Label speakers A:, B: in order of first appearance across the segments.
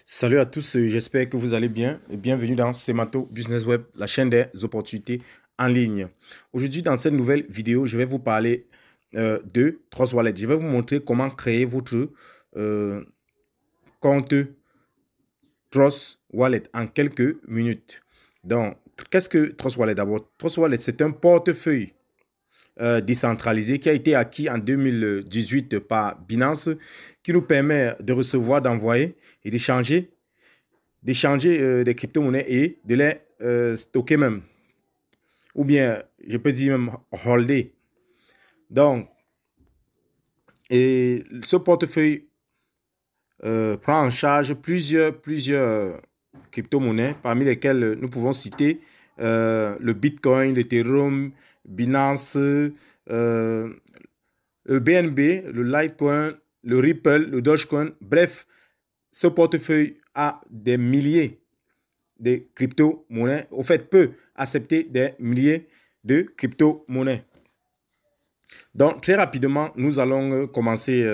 A: Salut à tous, j'espère que vous allez bien et bienvenue dans Semato Business Web, la chaîne des opportunités en ligne. Aujourd'hui, dans cette nouvelle vidéo, je vais vous parler de Trust Wallet. Je vais vous montrer comment créer votre compte Trust Wallet en quelques minutes. Donc, qu'est-ce que Trust Wallet d'abord? Trust Wallet, c'est un portefeuille décentralisé qui a été acquis en 2018 par Binance qui nous permet de recevoir, d'envoyer et d'échanger des crypto-monnaies et de les stocker même. Ou bien, je peux dire même holder. Donc, et ce portefeuille prend en charge plusieurs crypto-monnaies, parmi lesquelles nous pouvons citer le Bitcoin, l'Ethereum, Binance, le BNB, le Litecoin, le Ripple, le Dogecoin. Bref, ce portefeuille a des milliers de crypto-monnaies. Au fait, peut accepter des milliers de crypto-monnaies. Donc, très rapidement, nous allons commencer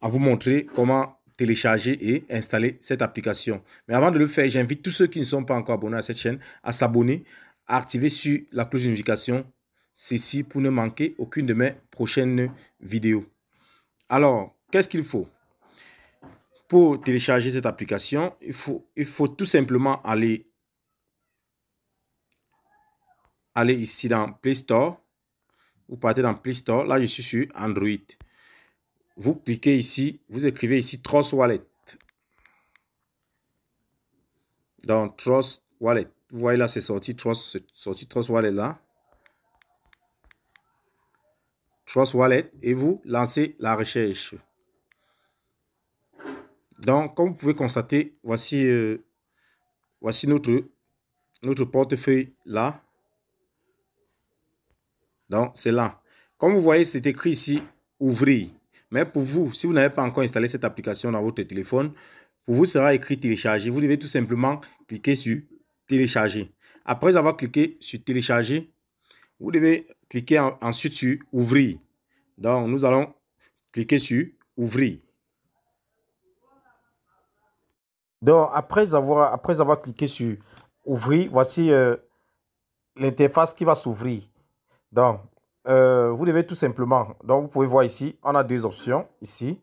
A: à vous montrer comment télécharger et installer cette application. Mais avant de le faire, j'invite tous ceux qui ne sont pas encore abonnés à cette chaîne à s'abonner, à activer sur la cloche de notification, ceci pour ne manquer aucune de mes prochaines vidéos. Alors, qu'est-ce qu'il faut? Pour télécharger cette application, il faut tout simplement aller ici dans Play Store. Vous partez dans Play Store. Là, je suis sur Android. Vous cliquez ici. Vous écrivez ici Trust Wallet. Dans Trust Wallet. Vous voyez là, c'est sorti Trust Wallet là. Trust Wallet. Et vous lancez la recherche. Donc, comme vous pouvez constater, voici notre portefeuille là. Donc, c'est là. Comme vous voyez, c'est écrit ici, ouvrir. Mais pour vous, si vous n'avez pas encore installé cette application dans votre téléphone, pour vous, sera écrit télécharger. Vous devez tout simplement cliquer sur télécharger. Après avoir cliqué sur télécharger, vous devez cliquer ensuite sur ouvrir. Donc, nous allons cliquer sur ouvrir. Donc, après avoir cliqué sur ouvrir, voici l'interface qui va s'ouvrir. Donc, vous devez tout simplement, donc vous pouvez voir ici, on a deux options. Ici,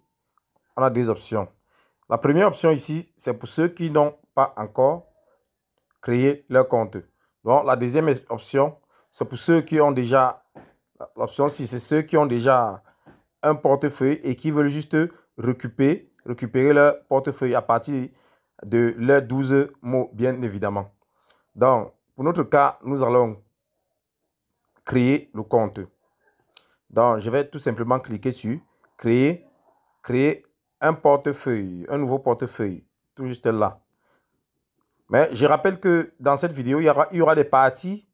A: on a deux options. La première option ici, c'est pour ceux qui n'ont pas encore créé leur compte. Donc, la deuxième option, c'est pour ceux qui ont déjà, l'option 6, c'est ceux qui ont déjà un portefeuille et qui veulent juste récupérer leur portefeuille à partir de leurs 12 mots, bien évidemment. Donc, pour notre cas, nous allons créer le compte. Donc, je vais tout simplement cliquer sur créer un portefeuille, un nouveau portefeuille, tout juste là. Mais je rappelle que dans cette vidéo, il y aura des parties.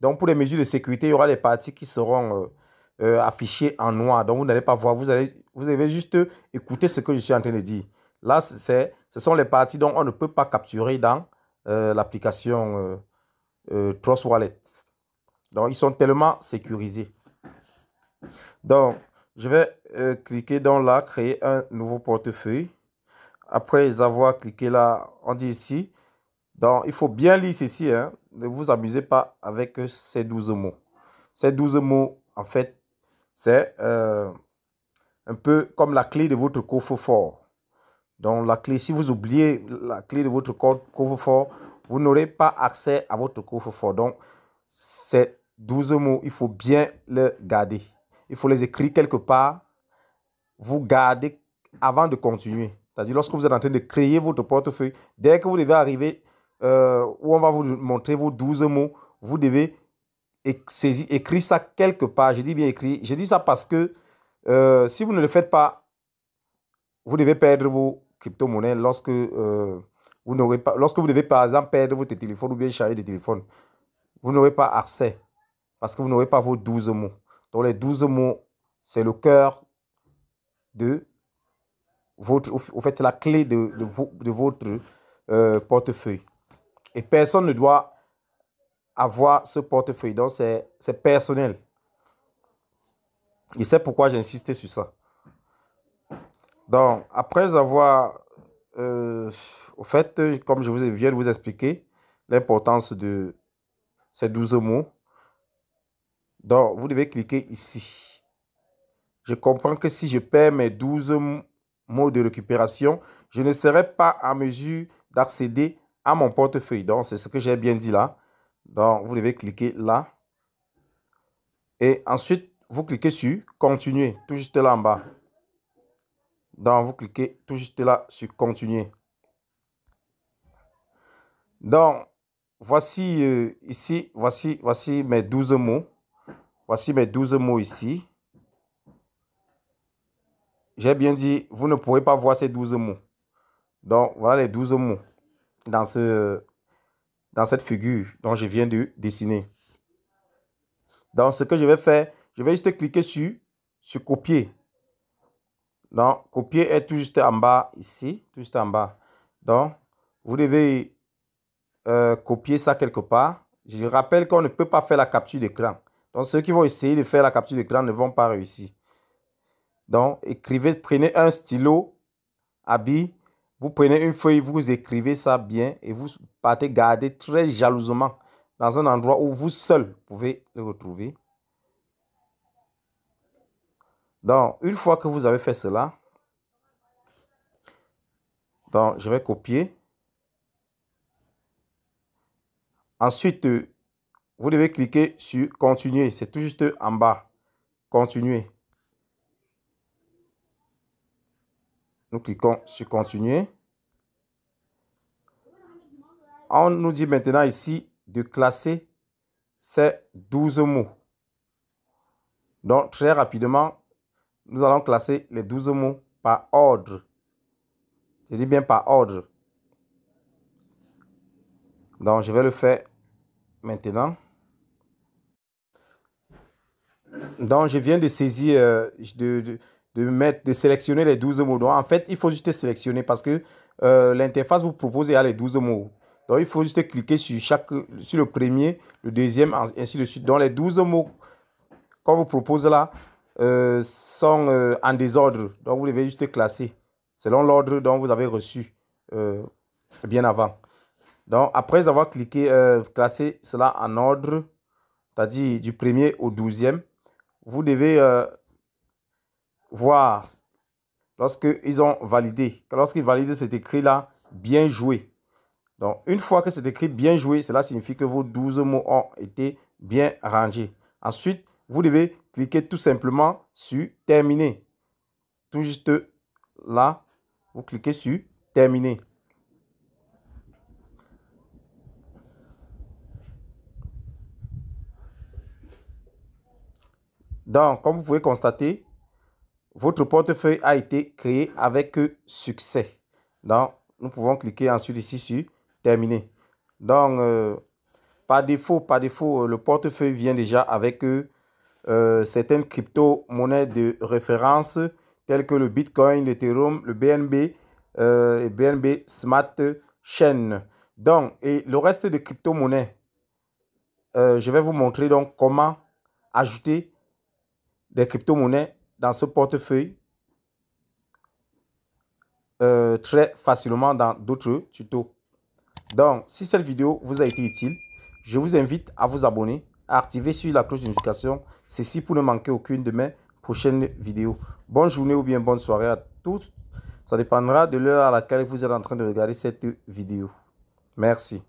A: Donc, pour les mesures de sécurité, il y aura des parties qui seront affichées en noir. Donc, vous n'allez pas voir. Vous allez juste écouter ce que je suis en train de dire. Là, ce sont les parties dont on ne peut pas capturer dans l'application Trust Wallet. Donc, ils sont tellement sécurisés. Donc, je vais cliquer dans là, créer un nouveau portefeuille. Après avoir cliqué là, on dit ici. Donc, il faut bien lire ceci. Hein. Ne vous amusez pas avec ces 12 mots. Ces 12 mots, en fait, c'est un peu comme la clé de votre coffre-fort. Donc, la clé, si vous oubliez la clé de votre coffre-fort, vous n'aurez pas accès à votre coffre-fort. Donc, ces 12 mots, il faut bien les garder. Il faut les écrire quelque part. Vous gardez avant de continuer. C'est-à-dire, lorsque vous êtes en train de créer votre portefeuille, dès que vous devez arriver où on va vous montrer vos 12 mots, vous devez écrire ça quelque part. Je dis bien écrit. Je dis ça parce que si vous ne le faites pas, vous devez perdre vos crypto-monnaies lorsque vous devez par exemple perdre votre téléphone ou bien changer de téléphone. Vous n'aurez pas accès parce que vous n'aurez pas vos 12 mots. Donc les 12 mots, c'est le cœur de votre, au fait, c'est la clé de votre portefeuille. Et personne ne doit avoir ce portefeuille. Donc, c'est personnel. Et c'est pourquoi j'insiste sur ça. Donc, après avoir, au fait, comme viens de vous expliquer, l'importance de ces 12 mots, donc vous devez cliquer ici. Je comprends que si je perds mes 12 mots de récupération, je ne serai pas en mesure d'accéder à mon portefeuille. Donc, c'est ce que j'ai bien dit là. Donc, vous devez cliquer là. Et ensuite, vous cliquez sur Continuer, tout juste là en bas. Donc, vous cliquez tout juste là sur Continuer. Donc, voici ici, voici mes 12 mots. Voici mes 12 mots ici. J'ai bien dit, vous ne pourrez pas voir ces 12 mots. Donc, voilà les 12 mots dans cette figure dont je viens de dessiner. Donc, ce que je vais faire, je vais juste cliquer sur copier. Donc, copier est tout juste en bas ici, tout juste en bas. Donc, vous devez copier ça quelque part. Je rappelle qu'on ne peut pas faire la capture d'écran. Donc, ceux qui vont essayer de faire la capture d'écran ne vont pas réussir. Donc, écrivez, prenez un stylo à billes. Vous prenez une feuille, vous écrivez ça bien et vous partez garder très jalousement dans un endroit où vous seul pouvez le retrouver. Donc, une fois que vous avez fait cela, donc je vais copier. Ensuite, vous devez cliquer sur Continuer. C'est tout juste en bas. Continuer. Nous cliquons sur Continuer. On nous dit maintenant ici de classer ces 12 mots. Donc, très rapidement, nous allons classer les 12 mots par ordre. Je dis bien par ordre. Donc, je vais le faire maintenant. Donc, je viens de saisir, de sélectionner les 12 mots. Donc, en fait, il faut juste sélectionner parce que l'interface vous propose les 12 mots. Donc, il faut juste cliquer sur le premier, le deuxième, ainsi de suite. Donc, les 12 mots qu'on vous propose là sont en désordre. Donc, vous devez juste classer selon l'ordre dont vous avez reçu bien avant. Donc, après avoir cliqué, classé cela en ordre, c'est-à-dire du premier au 12e, vous devez voir lorsqu'ils ont validé. Lorsqu'ils valident cet écrit-là, bien joué. Donc, une fois que c'est écrit bien joué, cela signifie que vos 12 mots ont été bien rangés. Ensuite, vous devez cliquer tout simplement sur terminer. Tout juste là, vous cliquez sur terminer. Donc, comme vous pouvez constater, votre portefeuille a été créé avec succès. Donc, nous pouvons cliquer ensuite ici sur terminer. Donc, par défaut, le portefeuille vient déjà avec certaines crypto-monnaies de référence telles que le Bitcoin, l'Ethereum, le BNB et BNB Smart Chain. Donc, et le reste de crypto-monnaies, je vais vous montrer donc comment ajouter des crypto-monnaies dans ce portefeuille très facilement dans d'autres tutos. Donc, si cette vidéo vous a été utile, je vous invite à vous abonner, à activer sur la cloche de notification, ceci pour ne manquer aucune de mes prochaines vidéos. Bonne journée ou bien bonne soirée à tous. Ça dépendra de l'heure à laquelle vous êtes en train de regarder cette vidéo. Merci.